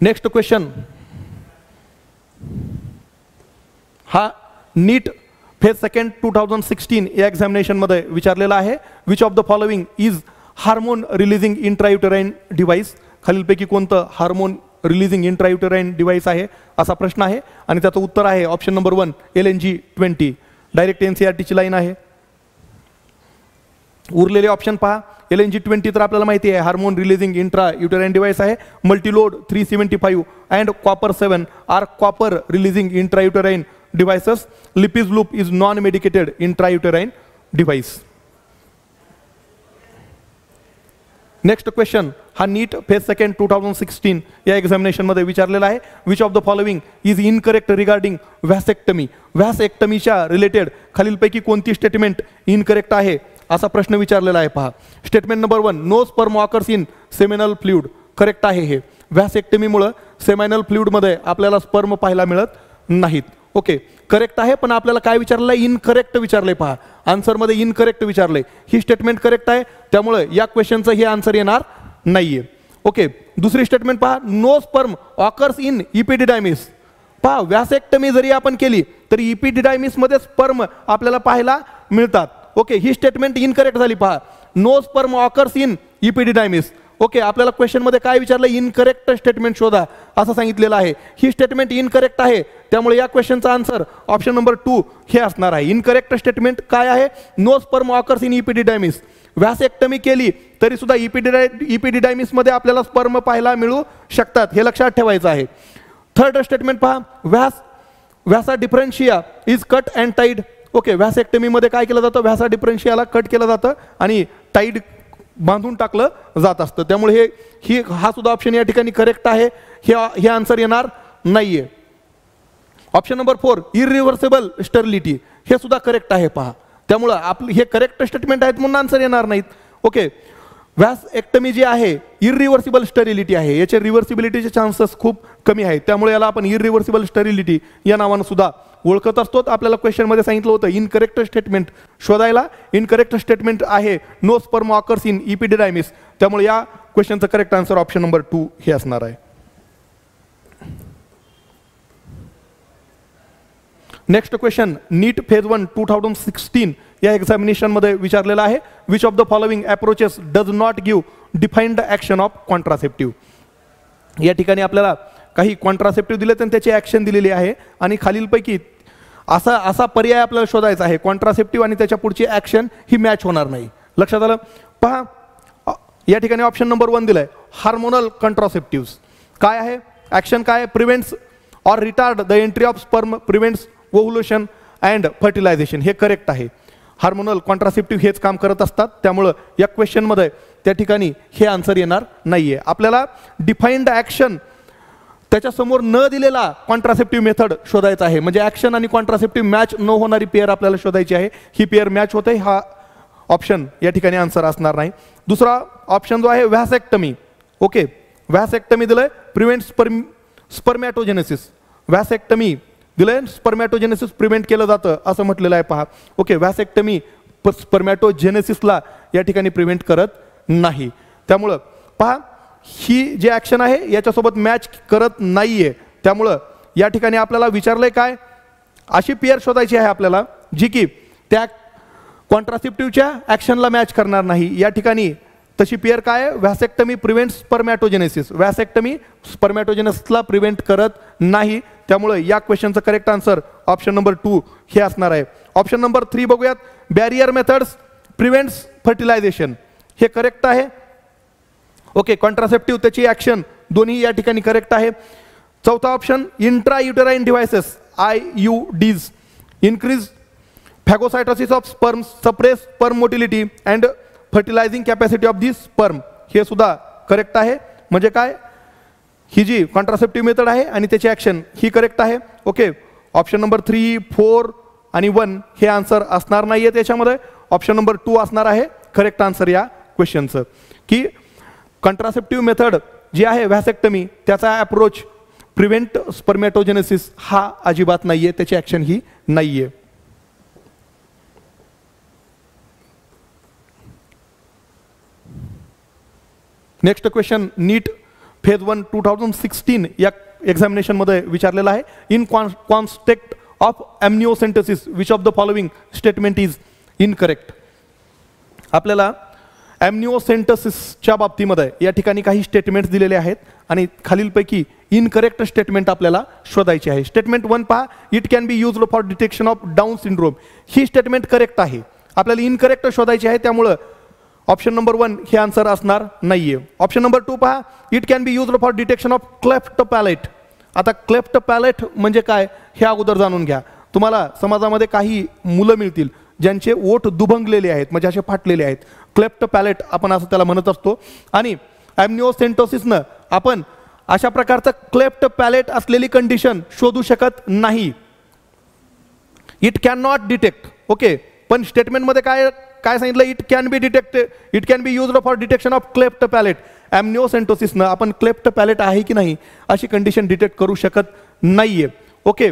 Next question हा नीट फेज 2 2016 या एक्झामिनेशन मध्ये विचारलेला आहे. Which of the following is hormone releasing intrauterine device. खालीलपैकी कोणतं हार्मोन रिलीजिंग इंट्रायुटेराइन डिव्हाइस आहे असा प्रश्न आहे आणि त्याचं उत्तर आहे option number 1 LNG-20. Direct NCERT ची लाईन आहे. उरलेले ऑप्शन पहा. LNG-20 तर आपल्याला माहिती आहे hormone releasing intra uterine device आहे. Multiload 375 and copper 7 are copper releasing intra uterine devices. Lipis loop is non-medicated intrauterine device. Next question हा नीट फेज 2 2016 या एक्झामिनेशन मध्ये विचारलेला आहे. Which of the following is incorrect regarding vasectomy. व्हॅसेक्टमीच्या रिलेटेड खालीलपैकी कोणती स्टेटमेंट इनकरेक्ट आहे असा प्रश्न विचारलेला आहे. पहा statement number 1 no sperm occurs in seminal fluid. Correct आहे हे. व्हॅसेक्टमीमुळे सेमिनल फ्लुइड मध्ये आपल्याला स्पर्म पाहायला मिळत नाहीत. ओके करेक्ट आहे. पण आपल्याला काय विचारलं आहे इनकरेक्ट विचारलंय. पहा आन्सर मध्ये इनकरेक्ट विचारलंय. ही स्टेटमेंट करेक्ट आहे त्यामुळे या क्वेश्चनचं हे आन्सर येणार नाहीये. ओके दुसरी स्टेटमेंट पहा नो स्पर्म ऑकर्स इन इपिडिडायमिस. पहा व्हॅसेक्टमी जरी आपण केली तरी इपिडिडायमिस मध्ये स्पर्म आपल्याला पाहायला मिळतात. ओके ही स्टेटमेंट इनकरेक्ट झाली. पहा no sperm occurs in epididymis. Okay आपल्याला क्वेश्चन मध्ये काय विचारलं इनकरेक्ट स्टेटमेंट शोधा असं सांगितलेलं आहे. ही स्टेटमेंट इनकरेक्ट आहे त्यामुळे या क्वेश्चनचा आन्सर ऑप्शन नंबर 2 हे असणार आहे. इनकरेक्ट स्टेटमेंट काय आहे नो स्पर्म ऑकर्स इन इपिडिडायमिस. व्हॅसेक्टमी केली तरी सुद्धा इपिडिडायमिस मध्ये आपल्याला स्पर्म पाहायला मिळू शकतात हे लक्षात ठेवायचं आहे. थर्ड स्टेटमेंट पहा vasa deferentia is cut and tied. Okay vasectomy मध्ये काय केलं जातं व्हॅसा डिफरन्शियाला कट केलं जातं आणि टाईड बांधून टाकलं जात असतं. त्यामुळे हा सुद्धा ऑप्शन या ठिकाणी करेक्ट आहे. हे आन्सर येणार नाहीये. ऑप्शन नंबर 4 इरिव्हर्सिबल स्टर्लिटी हे सुद्धा करेक्ट आहे. पहा त्यामुळे आपले हे करेक्ट स्टेटमेंट आहेत म्हणून आन्सर येणार नाहीत. ओके व्हॅसएक्टमी जी आहे इरिव्हर्सिबल स्टरिलिटी आहे, याचे रिव्हर्सिबिलिटीचे चान्सेस खूप कमी आहेत, त्यामुळे याला आपण इरिव्हर्सिबल स्टरिलिटी या नावानं सुद्धा ओळखत असतो. आपल्याला क्वेश्चनमध्ये सांगितलं होतं इनकरेक्ट स्टेटमेंट शोधायला. इनकरेक्ट स्टेटमेंट आहे नो स्पर्म ऑकर्स इन इपिडिडायमिस, त्यामुळे या क्वेश्चनचं करेक्ट आन्सर ऑप्शन नंबर 2 हे असणार आहे. नेक्स्ट क्वेश्चन नीट फेज 1 2016 या एक्झामिनेशन मध्ये विचारलेला आहे. Which of the following approaches does not give defined action of contraceptive. या ठिकाणी आपल्याला काही कॉन्ट्रासेप्टिव्ह दिले तर त्याची ऍक्शन दिलेली आहे आणि खालीलपैकी असा पर्याय आपल्याला शोधायचा आहे कॉन्ट्रासेप्टिव्ह आणि त्याच्या पुढची ऍक्शन ही मॅच होणार नाही. लक्षात आलं. पहा या ठिकाणी ऑप्शन नंबर 1 दिलाय हार्मोनल कॉन्ट्रासेप्टिव्ह. काय आहे ऍक्शन, काय prevents or retard the entry of sperm, prevents ovulation and fertilisation. हे करेक्ट आहे. हार्मोनल कॉन्ट्रासेप्टिव्ह हेच काम करत असतात, त्यामुळं या क्वेश्चनमध्ये त्या ठिकाणी हे आन्सर येणार नाहीये. आपल्याला डिफाइन्ड ऍक्शन त्याच्यासमोर न दिलेला कॉन्ट्रासेप्टिव्ह मेथड शोधायचा आहे. म्हणजे ऍक्शन आणि कॉन्ट्रासेप्टिव्ह मॅच न होणारी पेअर आपल्याला शोधायची आहे. ही पेअर मॅच होते, हा ऑप्शन या ठिकाणी आन्सर असणार नाही. दुसरा ऑप्शन जो आहे व्हॅसेक्टमी. ओके, व्हॅसेक्टमी दिलंय प्रिव्हेंट स्पर्मॅटोजेनेसिस. व्हॅसेक्टमी दिलंय स्पर्मॅटोजेनेसिस प्रिव्हेंट केलं जातं असं म्हटलेलं आहे. पहा ओके, व्हॅसेक्टमी स्पर्मॅटोजेनेसिसला या ठिकाणी प्रिव्हेंट करत नाही, त्यामुळं पहा ही जे ऍक्शन आहे याच्यासोबत मॅच करत नाहीये. त्यामुळं या ठिकाणी आपल्याला विचारलंय काय, अशी पेअर शोधायची आहे आपल्याला जी की त्या कॉन्ट्रासेप्टिव्हच्या ऍक्शनला मॅच करणार नाही. या ठिकाणी तशी पेअर काय आहे, व्हॅसेक्टमी प्रिव्हेंट स्पर्मॅटोजेनेसिस. व्हॅसेक्टमी स्पर्मॅटोजेनेसिसला प्रिव्हेंट करत नाही, त्यामुळे या क्वेश्चनचं करेक्ट आन्सर ऑप्शन नंबर 2 हे असणार आहे. ऑप्शन नंबर 3 बघूयात. Barrier methods prevents fertilization. हे करेक्ट आहे. ओके, कॉन्ट्रासेप्टिव्ह त्याची ऍक्शन दोन्ही या ठिकाणी करेक्ट आहे. चौथा option intra uterine devices IUDs increase phagocytosis of sperm, suppress sperm motility and fertilizing capacity of the sperm. हे सुद्धा करेक्ट आहे. म्हणजे काय, ही जी कॉन्ट्रासेप्टिव्ह मेथड आहे आणि त्याची ऍक्शन ही करेक्ट आहे. ओके, ऑप्शन नंबर 3, 4 आणि 1 हे आन्सर असणार नाहीये त्याच्यामध्ये. ऑप्शन नंबर 2 असणार आहे करेक्ट आन्सर या क्वेश्चनचं. की कॉन्ट्रासेप्टिव्ह मेथड जी आहे व्हॅसेक्टमी त्याचा अप्रोच प्रिव्हेंट स्पर्मॅटोजेनेसिस हा अजिबात नाहीये, त्याची ऍक्शन ही नाहीये. नेक्स्ट क्वेश्चन नीट फेज 1 2016 या एक्झामिनेशन मध्ये विचारलेला आहे. In context of amniocentesis which of the following statement is incorrect. आपल्याला एम्निओसेंटेसिसच्या बाबतीमध्ये या ठिकाणी काही स्टेटमेंट्स दिलेले आहेत आणि खालीलपैकी इनकरेक्ट स्टेटमेंट आपल्याला शोधायची आहे. स्टेटमेंट 1 पहा, it can be used for detection of down syndrome. He statement correct आहे. आपल्याला इनकरेक्ट शोधायची आहे, त्यामुळं ऑप्शन नंबर 1 हे आन्सर असणार नाहीये. ऑप्शन नंबर 2 पहा, it can be used for detection of cleft palate. आता क्लेफ्ट पॅलेट म्हणजे काय हे अगोदर जाणून घ्या. तुम्हाला समाजामध्ये काही मुलं मिळतील ज्यांचे ओठ दुभंगलेले आहेत, म्हणजे असे फाटलेले आहेत. क्लेफ्ट पॅलेट आपण असं त्याला म्हणत असतो. आणि एम्निओसेंटोसिसनं आपण अशा प्रकारचं क्लेफ्ट पॅलेट असलेली कंडिशन शोधू शकत नाही. It can not detect. Okay, पण स्टेटमेंटमध्ये काय काय सांगितलं, it can be detected, it can be used for detection of cleft palate. एम्निओसेंटोसिसनं आपण क्लेफ्ट पॅलेट आहे की नाही अशी कंडिशन डिटेक्ट करू शकत नाहीये. ओके,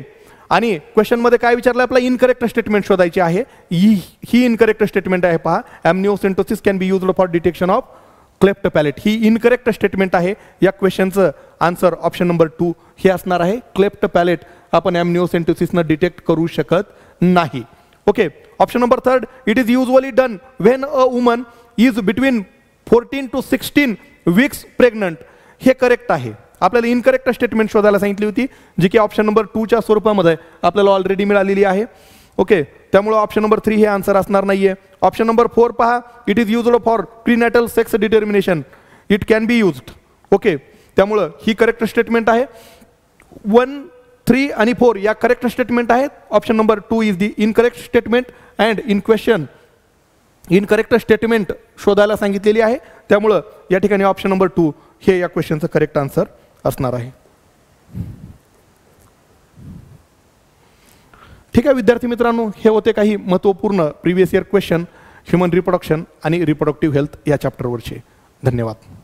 आणि क्वेश्चनमध्ये काय विचारलं आपला, इनकरेक्ट स्टेटमेंट शोधायची आहे. ही इनकरेक्ट स्टेटमेंट आहे. पहा, amniocentesis can be used for detection of cleft palate. ही इनकरेक्ट स्टेटमेंट आहे. या क्वेश्चनचं आन्सर ऑप्शन नंबर 2 हे असणार आहे. क्लेफ्ट पॅलेट आपण एम्निओसेंटोसिसनं डिटेक्ट करू शकत नाही. Okay, option number 3, it is usually done when a woman is between 14 to 16 weeks pregnant. हे करेक्ट आहे. आपल्याला इनकरेक्ट स्टेटमेंट शोधायला सांगितली होती, जी की ऑप्शन नंबर 2 च्या स्वरूपामध्ये आपल्याला ऑलरेडी मिळालेली आहे. ओके, त्यामुळे ऑप्शन नंबर 3 हे आन्सर असणार नाहीये. ऑप्शन नंबर 4 पहा, it is used for prenatal sex determination. It can be used. Okay, त्यामुळे ही करेक्ट स्टेटमेंट आहे. 1, 3 आणि 4 या करेक्ट स्टेटमेंट आहेत. Option number 2 is the incorrect statement and in question incorrect statement शोधायला सांगितलेली आहे. त्यामुळं या ठिकाणी ऑप्शन नंबर 2 हे या क्वेश्चनचं करेक्ट आन्सर असणार आहे. ठीक आहे विद्यार्थी मित्रांनो, हे होते काही महत्त्वपूर्ण previous year question human reproduction आणि रिप्रोडक्टिव्ह हेल्थ या चॅप्टरवरचे. धन्यवाद.